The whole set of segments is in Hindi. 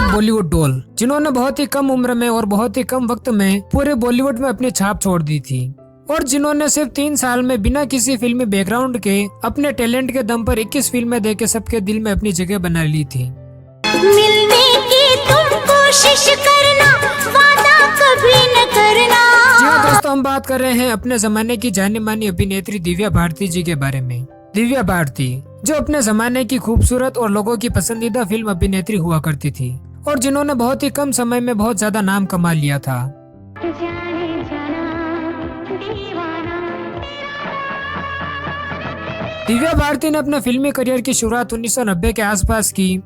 बॉलीवुड डॉल, जिन्होंने बहुत ही कम उम्र में और बहुत ही कम वक्त में पूरे बॉलीवुड में अपनी छाप छोड़ दी थी और जिन्होंने सिर्फ 3 साल में बिना किसी फिल्मी बैकग्राउंड के अपने टैलेंट के दम पर 21 फिल्में देके सबके दिल में अपनी जगह बना ली थी। मिलने की तुम कोशिश करना, वादा कभी न करना। जी हाँ दोस्तों, हम बात कर रहे हैं अपने जमाने की जानी मानी अभिनेत्री दिव्या भारती जी के बारे में। दिव्या भारती जो अपने जमाने की खूबसूरत और लोगों की पसंदीदा फिल्म अभिनेत्री हुआ करती थी और जिन्होंने बहुत ही कम समय में बहुत ज्यादा नाम कमा लिया था। दिव्या भारती ने अपने फिल्मी करियर की शुरुआत 1990 के आसपास की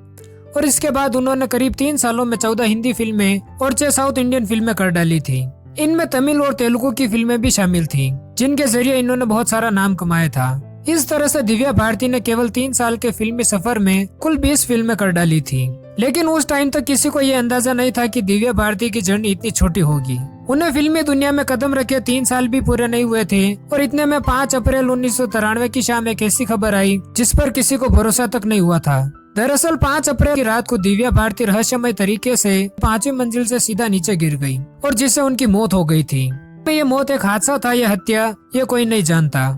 और इसके बाद उन्होंने करीब 3 सालों में 14 हिंदी फिल्में और 6 साउथ इंडियन फिल्में कर डाली थी। इनमें तमिल और तेलुगु की फिल्में भी शामिल थी, जिनके जरिए इन्होंने बहुत सारा नाम कमाया था। इस तरह से दिव्या भारती ने केवल 3 साल के फिल्मी सफर में कुल 20 फिल्में कर डाली थी। लेकिन उस टाइम तक किसी को ये अंदाजा नहीं था कि दिव्या भारती की जर्नी इतनी छोटी होगी। उन्हें फिल्मी दुनिया में कदम रखे 3 साल भी पूरे नहीं हुए थे और इतने में 5 अप्रैल 1993 की शाम एक ऐसी खबर आई जिस पर किसी को भरोसा तक नहीं हुआ था। दरअसल 5 अप्रैल की रात को दिव्या भारती रहस्यमय तरीके से 5वीं मंजिल से सीधा नीचे गिर गई और जिससे उनकी मौत हो गई थी। ये मौत एक हादसा था या हत्या, ये कोई नहीं जानता।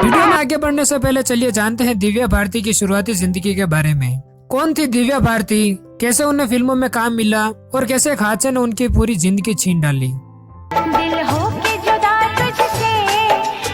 वीडियो में आगे बढ़ने से पहले चलिए जानते हैं दिव्या भारती की शुरुआती जिंदगी के बारे में। कौन थी दिव्या भारती, कैसे उन्हें फिल्मों में काम मिला और कैसे एक हादसे ने उनकी पूरी जिंदगी छीन डाली। दिल हो के जुदा तुझसे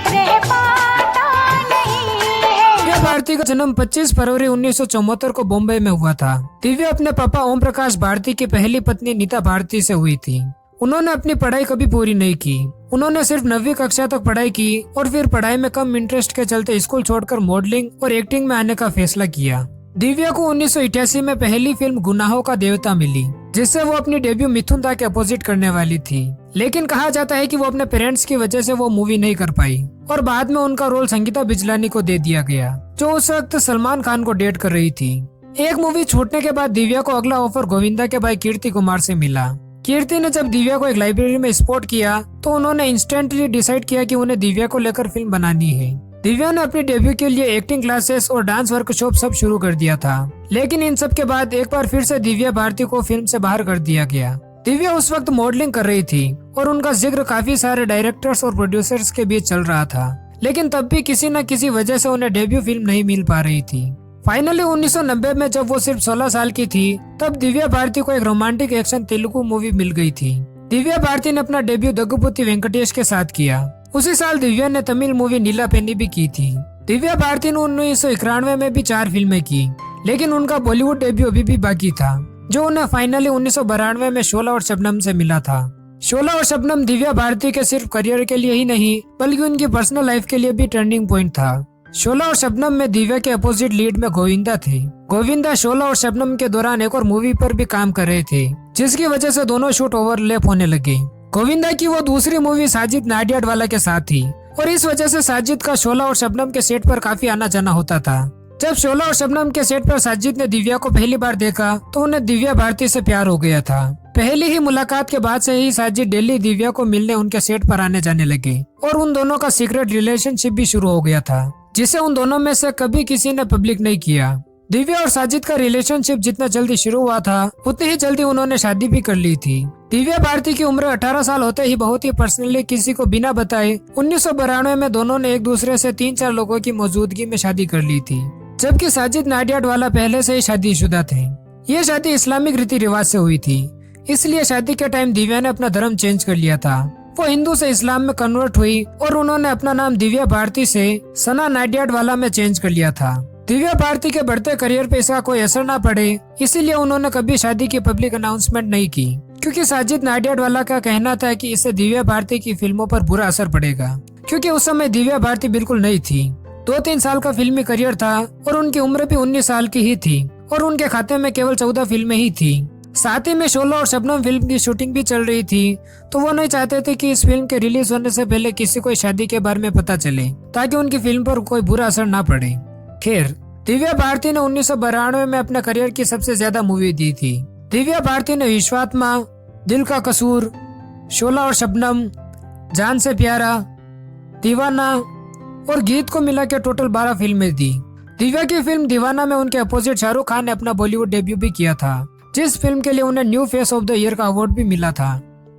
रह पाता नहीं है। दिव्या भारती का जन्म 25 फरवरी 1974 को बॉम्बे में हुआ था। दिव्या अपने पापा ओम प्रकाश भारती की पहली पत्नी नीता भारती से हुई थी। उन्होंने अपनी पढ़ाई कभी पूरी नहीं की। उन्होंने सिर्फ 9वीं कक्षा तक पढ़ाई की और फिर पढ़ाई में कम इंटरेस्ट के चलते स्कूल छोड़कर मॉडलिंग और एक्टिंग में आने का फैसला किया। दिव्या को 1988 में पहली फिल्म गुनाहों का देवता मिली, जिससे वो अपनी डेब्यू मिथुन दा के अपोजिट करने वाली थी। लेकिन कहा जाता है कि वो अपने पेरेंट्स की वजह से वो मूवी नहीं कर पाई और बाद में उनका रोल संगीता बिजलानी को दे दिया गया, जो उस वक्त सलमान खान को डेट कर रही थी। एक मूवी छूटने के बाद दिव्या को अगला ऑफर गोविंदा के भाई कीर्ति कुमार से मिला। कीर्ति ने जब दिव्या को एक लाइब्रेरी में स्पॉट किया तो उन्होंने इंस्टेंटली डिसाइड किया कि उन्हें दिव्या को लेकर फिल्म बनानी है। दिव्या ने अपने डेब्यू के लिए एक्टिंग क्लासेस और डांस वर्कशॉप सब शुरू कर दिया था, लेकिन इन सब के बाद एक बार फिर से दिव्या भारती को फिल्म से बाहर कर दिया गया। दिव्या उस वक्त मॉडलिंग कर रही थी और उनका जिक्र काफी सारे डायरेक्टर्स और प्रोड्यूसर्स के बीच चल रहा था, लेकिन तब भी किसी न किसी वजह से उन्हें डेब्यू फिल्म नहीं मिल पा रही थी। फाइनली 1990 में जब वो सिर्फ 16 साल की थी तब दिव्या भारती को एक रोमांटिक एक्शन तेलुगु मूवी मिल गई थी। दिव्या भारती ने अपना डेब्यू दग्गुबत्ती वेंकटेश के साथ किया। उसी साल दिव्या ने तमिल मूवी नीला पेनी भी की थी। दिव्या भारती ने 1991 में भी 4 फिल्में की, लेकिन उनका बॉलीवुड डेब्यू अभी भी बाकी था, जो उन्हें फाइनली 1992 में शोला और शबनम से मिला था। शोला और शबनम दिव्या भारती के सिर्फ करियर के लिए ही नहीं बल्कि उनकी पर्सनल लाइफ के लिए भी टर्निंग पॉइंट था। शोला और शबनम में दिव्या के अपोजिट लीड में गोविंदा थे। गोविंदा शोला और शबनम के दौरान एक और मूवी पर भी काम कर रहे थे, जिसकी वजह से दोनों शूट ओवरलैप होने लगे। गोविंदा की वो दूसरी मूवी साजिद नाडियाडवाला के साथ थी और इस वजह से साजिद का शोला और शबनम के सेट पर काफी आना जाना होता था। जब शोला और शबनम के सेट पर साजिद ने दिव्या को पहली बार देखा तो उन्हें दिव्या भारती से प्यार हो गया था। पहली ही मुलाकात के बाद से ही साजिद डेली दिव्या को मिलने उनके सेट पर आने जाने लगे और उन दोनों का सीक्रेट रिलेशनशिप भी शुरू हो गया था, जिसे उन दोनों में से कभी किसी ने पब्लिक नहीं किया। दिव्या और साजिद का रिलेशनशिप जितना जल्दी शुरू हुआ था उतनी ही जल्दी उन्होंने शादी भी कर ली थी। दिव्या भारती की उम्र 18 साल होते ही बहुत ही पर्सनली किसी को बिना बताए 1992 में दोनों ने एक दूसरे से 3-4 लोगों की मौजूदगी में शादी कर ली थी, जबकि साजिद नाडियाडवाला पहले से ही शादीशुदा थे। ये शादी इस्लामिक रीति रिवाज से हुई थी, इसलिए शादी के टाइम दिव्या ने अपना धर्म चेंज कर लिया था। वो हिंदू से इस्लाम में कन्वर्ट हुई और उन्होंने अपना नाम दिव्या भारती से सना नाडियाडवाला में चेंज कर लिया था। दिव्या भारती के बढ़ते करियर पे इसका कोई असर ना पड़े, इसीलिए उन्होंने कभी शादी की पब्लिक अनाउंसमेंट नहीं की, क्योंकि साजिद नाडियाडवाला का कहना था कि इससे दिव्या भारती की फिल्मों पर बुरा असर पड़ेगा, क्योंकि उस समय दिव्या भारती बिल्कुल नई थी। 2-3 साल का फिल्मी करियर था और उनकी उम्र भी 19 साल की ही थी और उनके खाते में केवल 14 फिल्में ही थी। साथ ही में शोला और शबनम फिल्म की शूटिंग भी चल रही थी, तो वो नहीं चाहते थे कि इस फिल्म के रिलीज होने से पहले किसी को शादी के बारे में पता चले, ताकि उनकी फिल्म पर कोई बुरा असर ना पड़े। खैर, दिव्या भारती ने 1992 में अपने करियर की सबसे ज्यादा मूवी दी थी। दिव्या भारती ने विश्वात्मा, दिल का कसूर, शोला और शबनम, जान से प्यारा, दीवाना, और गीत को मिला के टोटल 12 फिल्में दी। दिव्या की फिल्म दीवाना में उनके अपोजिट शाहरुख खान ने अपना बॉलीवुड डेब्यू भी किया था, जिस फिल्म के लिए उन्हें new face of the year का अवार्ड भी मिला था।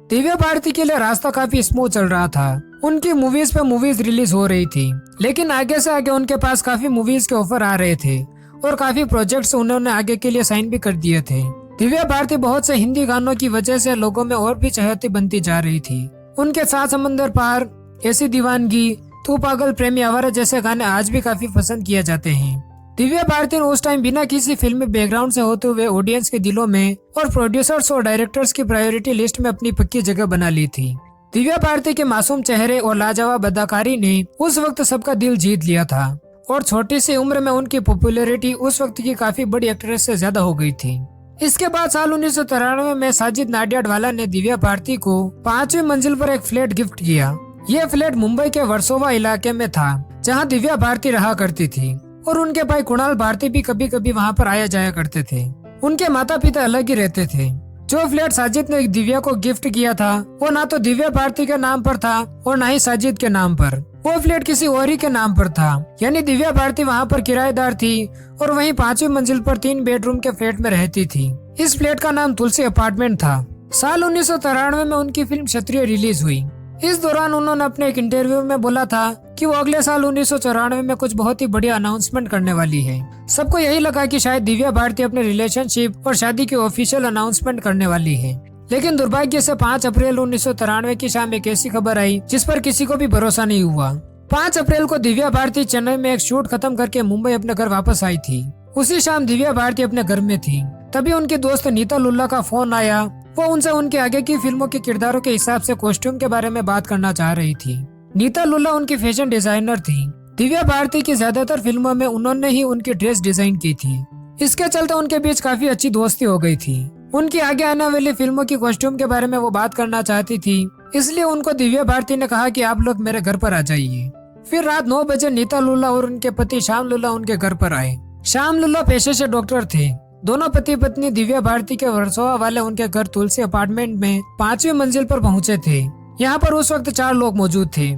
दिव्या भारती के लिए रास्ता काफी स्मूथ चल रहा था। उनकी मूवीज पे मूवीज रिलीज हो रही थी, लेकिन आगे से आगे उनके पास काफी मूवीज के ऑफर आ रहे थे और काफी प्रोजेक्ट्स उन्होंने आगे के लिए साइन भी कर दिए थे। दिव्या भारती बहुत से हिंदी गानों की वजह से लोगों में और भी चहेती बनती जा रही थी। उनके साथ समंदर पार, ऐसी दीवानगी, तू पागल, प्रेमी आवारा जैसे गाने आज भी काफी पसंद किए जाते हैं। दिव्या भारती ने उस टाइम बिना किसी फिल्मी बैकग्राउंड से होते हुए ऑडियंस के दिलों में और प्रोड्यूसर्स और डायरेक्टर्स की प्रायोरिटी लिस्ट में अपनी पक्की जगह बना ली थी। दिव्या भारती के मासूम चेहरे और लाजवाब अदाकारी ने उस वक्त सबका दिल जीत लिया था और छोटी सी उम्र में उनकी पॉपुलैरिटी उस वक्त की काफी बड़ी एक्ट्रेस से ज्यादा हो गई थी। इसके बाद साल 1993 में साजिद नाडियाडवाला ने दिव्या भारती को 5वीं मंजिल पर एक फ्लैट गिफ्ट किया। यह फ्लैट मुंबई के वर्सोवा इलाके में था, जहां दिव्या भारती रहा करती थी और उनके भाई कुणाल भारती भी कभी कभी वहां पर आया जाया करते थे। उनके माता पिता अलग ही रहते थे। जो फ्लैट साजिद ने दिव्या को गिफ्ट किया था वो ना तो दिव्या भारती के नाम पर था और ना ही साजिद के नाम पर। वो फ्लैट किसी और ही के नाम पर था, यानी दिव्या भारती वहाँ पर किराएदार थी और वहीं 5वीं मंजिल पर 3 बेडरूम के फ्लैट में रहती थी। इस फ्लैट का नाम तुलसी अपार्टमेंट था। साल 1993 में उनकी फिल्म क्षत्रिय रिलीज हुई। इस दौरान उन्होंने अपने एक इंटरव्यू में बोला था कि वो अगले साल 1994 में कुछ बहुत ही बढ़िया अनाउंसमेंट करने वाली है। सबको यही लगा कि शायद दिव्या भारती अपने रिलेशनशिप और शादी की ऑफिशियल अनाउंसमेंट करने वाली है, लेकिन दुर्भाग्य से 5 अप्रैल 1993 की शाम एक ऐसी खबर आई जिस पर किसी को भी भरोसा नहीं हुआ। 5 अप्रैल को दिव्या भारती चेन्नई में एक शूट खत्म करके मुंबई अपने घर वापस आई थी। उसी शाम दिव्या भारती अपने घर में थी, तभी उनकी दोस्त नीता लुल्ला का फोन आया। वो उनसे उनके आगे की फिल्मों के किरदारों के हिसाब से कॉस्ट्यूम के बारे में बात करना चाह रही थी। नीता लुल्ला उनकी फैशन डिजाइनर थी। दिव्या भारती की ज्यादातर फिल्मों में उन्होंने ही उनकी ड्रेस डिजाइन की थी। इसके चलते उनके बीच काफी अच्छी दोस्ती हो गई थी। उनकी आगे आने वाली फिल्मों की कॉस्ट्यूम के बारे में वो बात करना चाहती थी, इसलिए उनको दिव्या भारती ने कहा कि आप लोग मेरे घर पर आ जाइए। फिर रात 9 बजे नीता लुल्ला और उनके पति श्याम लुल्ला उनके घर पर आए। श्याम लुल्ला पेशे से डॉक्टर थे। दोनों पति पत्नी दिव्या भारती के वर्सोवा वाले उनके घर तुलसी अपार्टमेंट में 5वीं मंजिल पर पहुंचे थे। यहाँ पर उस वक्त 4 लोग मौजूद थे।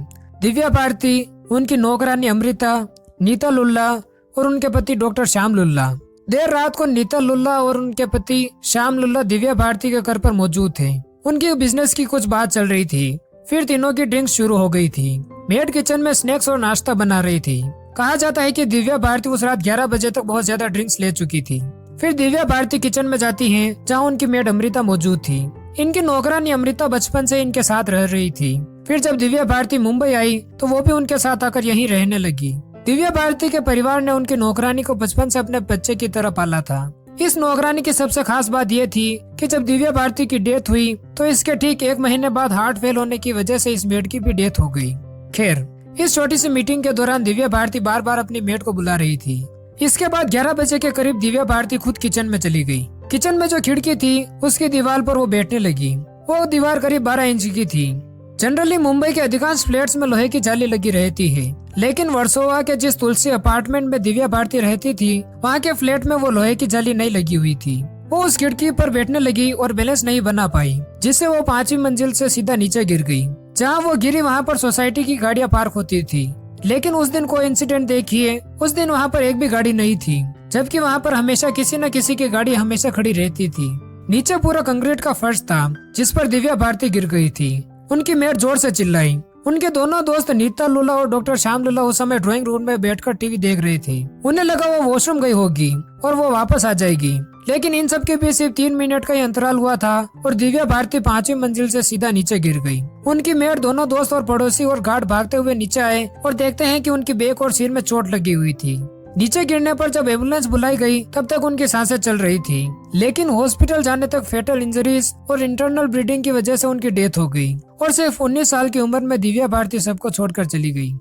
दिव्या भारती, उनकी नौकरानी अमृता, नीता लुल्ला और उनके पति डॉक्टर श्याम लुल्ला। देर रात को नीता लुल्ला और उनके पति श्याम लुल्ला दिव्या भारती के घर पर मौजूद थे। उनकी बिजनेस की कुछ बात चल रही थी। फिर तीनों की ड्रिंक्स शुरू हो गई थी। मेड किचन में स्नैक्स और नाश्ता बना रही थी। कहा जाता है कि दिव्या भारती उस रात 11 बजे तक बहुत ज्यादा ड्रिंक्स ले चुकी थी। फिर दिव्या भारती किचन में जाती हैं, जहां उनकी मेड अमृता मौजूद थी। इनकी नौकरानी अमृता बचपन से इनके साथ रह रही थी। फिर जब दिव्या भारती मुंबई आई तो वो भी उनके साथ आकर यहीं रहने लगी। दिव्या भारती के परिवार ने उनकी नौकरानी को बचपन से अपने बच्चे की तरह पाला था। इस नौकरानी की सबसे खास बात यह थी कि जब दिव्या भारती की डेथ हुई तो इसके ठीक 1 महीने बाद हार्ट फेल होने की वजह से इस मेड की भी डेथ हो गई। खैर, इस छोटी सी मीटिंग के दौरान दिव्या भारती बार बार अपनी मेड को बुला रही थी। इसके बाद 11 बजे के करीब दिव्या भारती खुद किचन में चली गई। किचन में जो खिड़की थी उसकी दीवार पर वो बैठने लगी। वो दीवार करीब 12 इंच की थी। जनरली मुंबई के अधिकांश फ्लैट्स में लोहे की जाली लगी रहती है, लेकिन वर्सोवा के जिस तुलसी अपार्टमेंट में दिव्या भारती रहती थी वहाँ के फ्लैट में वो लोहे की जाली नहीं लगी हुई थी। वो उस खिड़की पर बैठने लगी और बैलेंस नहीं बना पाई, जिससे वो 5वीं मंजिल से सीधा नीचे गिर गई। जहाँ वो गिरी वहाँ पर सोसाइटी की गाड़ियाँ पार्क होती थी, लेकिन उस दिन कोई इंसिडेंट देखिए, उस दिन वहाँ पर एक भी गाड़ी नहीं थी, जबकि वहाँ पर हमेशा किसी न किसी की गाड़ी हमेशा खड़ी रहती थी। नीचे पूरा कंक्रीट का फर्श था जिस पर दिव्या भारती गिर गई थी। उनकी मेड जोर से चिल्लाई। उनके दोनों दोस्त नीता लुल्ला और डॉक्टर श्याम लुल्ला उस समय ड्राइंग रूम में बैठकर टीवी देख रहे थे। उन्हें लगा वो वॉशरूम गई होगी और वो वापस आ जाएगी, लेकिन इन सब के बीच सिर्फ 3 मिनट का ही अंतराल हुआ था और दिव्या भारती 5वीं मंजिल से सीधा नीचे गिर गई। उनकी मेड, दोनों दोस्त और पड़ोसी और गार्ड भागते हुए नीचे आए और देखते हैं कि उनकी बैक और सिर में चोट लगी हुई थी। नीचे गिरने पर जब एम्बुलेंस बुलाई गई तब तक उनकी सांसें चल रही थी, लेकिन हॉस्पिटल जाने तक फेटल इंजरीज और इंटरनल ब्लीडिंग की वजह से उनकी डेथ हो गई और सिर्फ 19 साल की उम्र में दिव्या भारती सबको छोड़कर चली गई।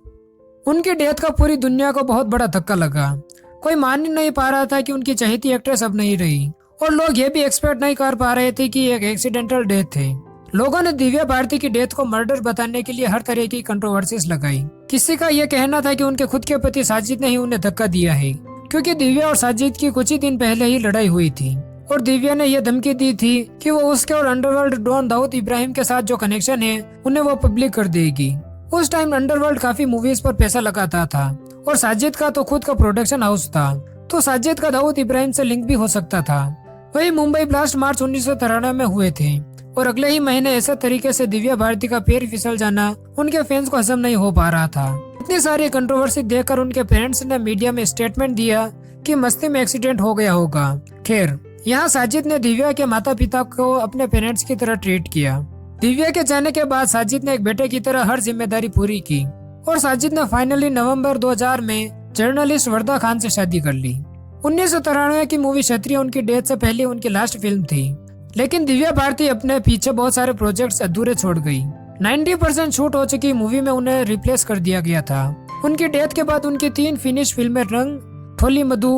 उनकी डेथ का पूरी दुनिया को बहुत बड़ा धक्का लगा। कोई मान ही नहीं पा रहा था कि उनकी चहेती एक्ट्रेस अब नहीं रही और लोग ये भी एक्सपेक्ट नहीं कर पा रहे थे कि एक एक्सीडेंटल डेथ थे। लोगों ने दिव्या भारती की डेथ को मर्डर बताने के लिए हर तरह की कंट्रोवर्सीज लगाई। किसी का यह कहना था कि उनके खुद के पति साजिद ने ही उन्हें धक्का दिया है, क्योंकि दिव्या और साजिद की कुछ ही दिन पहले ही लड़ाई हुई थी और दिव्या ने यह धमकी दी थी कि वो उसके और अंडरवर्ल्ड डॉन दाऊद इब्राहिम के साथ जो कनेक्शन है उन्हें वो पब्लिक कर देगी। उस टाइम अंडरवर्ल्ड काफी मूवीज पर पैसा लगाता था और साजिद का तो खुद का प्रोडक्शन हाउस था, तो साजिद का दाऊद इब्राहिम से लिंक भी हो सकता था। वही मुंबई ब्लास्ट मार्च 1993 में हुए थे और अगले ही महीने ऐसे तरीके से दिव्या भारती का पैर फिसल जाना उनके फैंस को हजम नहीं हो पा रहा था। इतनी सारी कंट्रोवर्सी देखकर उनके पेरेंट्स ने मीडिया में स्टेटमेंट दिया कि मस्ती में एक्सीडेंट हो गया होगा। खैर, यहाँ साजिद ने दिव्या के माता पिता को अपने पेरेंट्स की तरह ट्रीट किया। दिव्या के जाने के बाद साजिद ने एक बेटे की तरह हर जिम्मेदारी पूरी की और साजिद ने फाइनली नवंबर 2000 में जर्नलिस्ट वर्दा खान से शादी कर ली। 1993 की मूवी क्षत्रिय उनकी डेथ से पहले उनकी लास्ट फिल्म थी, लेकिन दिव्या भारती अपने पीछे बहुत सारे प्रोजेक्ट्स अधूरे छोड़ गई। 90% शूट हो चुकी मूवी में उन्हें रिप्लेस कर दिया गया था। उनकी डेथ के बाद उनकी 3 फिनिश फिल्में रंग, थोली मधु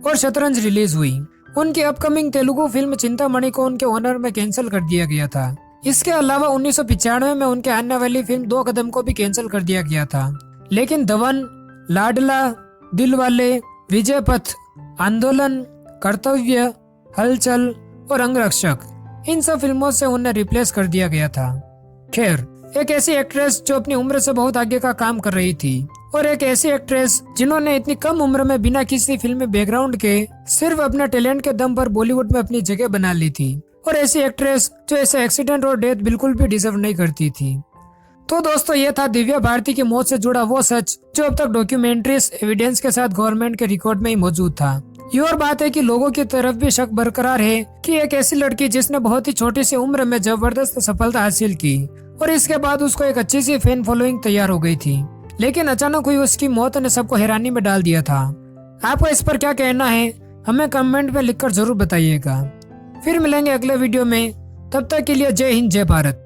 और शतरंज रिलीज हुई। उनकी अपकमिंग तेलुगु फिल्म चिंतामणि को उनके ओनर में कैंसिल कर दिया गया था। इसके अलावा 1995 में उनके आने वाली फिल्म 2 कदम को भी कैंसिल कर दिया गया था, लेकिन धवन, लाडला, दिलवाले, विजय पथ, आंदोलन, कर्तव्य, हलचल और अंगरक्षक इन सब फिल्मों से उन्हें रिप्लेस कर दिया गया था। खैर, एक ऐसी एक्ट्रेस जो अपनी उम्र से बहुत आगे का काम कर रही थी और एक ऐसी एक्ट्रेस जिन्होंने इतनी कम उम्र में बिना किसी फिल्मी बैकग्राउंड के सिर्फ अपने टैलेंट के दम पर बॉलीवुड में अपनी जगह बना ली थी, और ऐसी एक्ट्रेस जो ऐसे एक्सीडेंट और डेथ बिल्कुल भी डिजर्व नहीं करती थी। तो दोस्तों, ये था दिव्या भारती की मौत से जुड़ा वो सच जो अब तक डॉक्यूमेंट्रीज एविडेंस के साथ गवर्नमेंट के रिकॉर्ड में ही मौजूद था। ये और बात है कि लोगों की तरफ भी शक बरकरार है कि एक ऐसी लड़की जिसने बहुत ही छोटी सी उम्र में जबरदस्त सफलता हासिल की और इसके बाद उसको एक अच्छी सी फैन फॉलोइंग तैयार हो गई थी, लेकिन अचानक हुई उसकी मौत ने सबको हैरानी में डाल दिया था। आपको इस पर क्या कहना है, हमें कमेंट में लिखकर जरूर बताइएगा। फिर मिलेंगे अगले वीडियो में, तब तक के लिए जय हिंद, जय भारत।